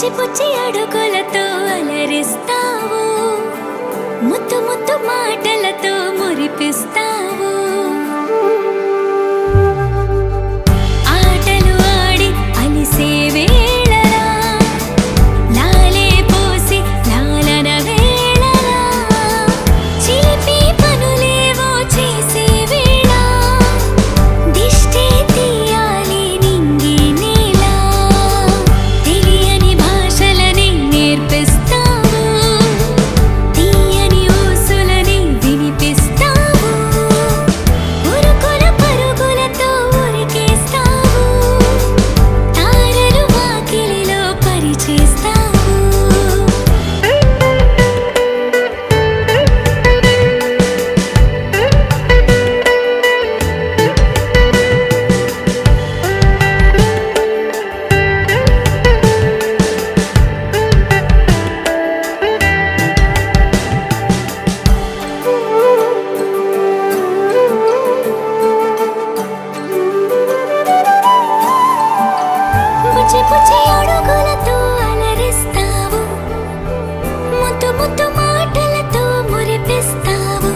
పుచ్చి పుచ్చి అడుగులతో అలరిస్తావు, ముత్తు ముత్తు మాటలతో మురిపిస్తావు. ఆటలు ఆడి అలిసే వేళలా, లాలే పోసి లాలన వేళలా, చిలిపి పనులేవో చేసే వేళ, దిష్టి తీయాలి నింగి నేల, తెలియని భాషలని నేర్పిస్తావు, తీయని ఊసులని వినిపిస్తావు, ఉరుకుల పరుగులతో ఉరికేస్తావు, తారలు వాకిలిలో పరిచేస్తావు. పుచ్చి పుచ్చి అడుగులతో అలరిస్తావు, ముద్దు ముద్దు మాటలతో మురిపిస్తావు,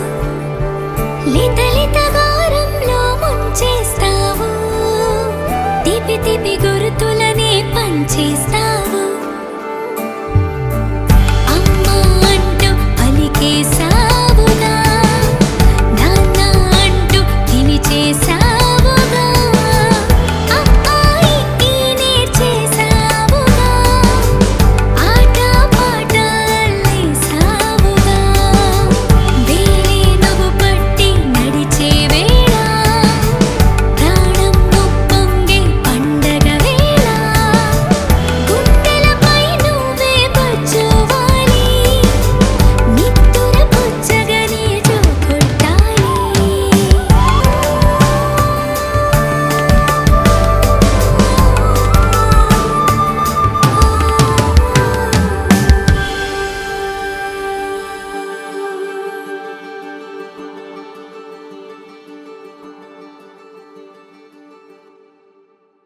లిత లిత గారంలో ముంచేస్తావు, తీపి తీపి గుర్తులని పంచేస్తావు.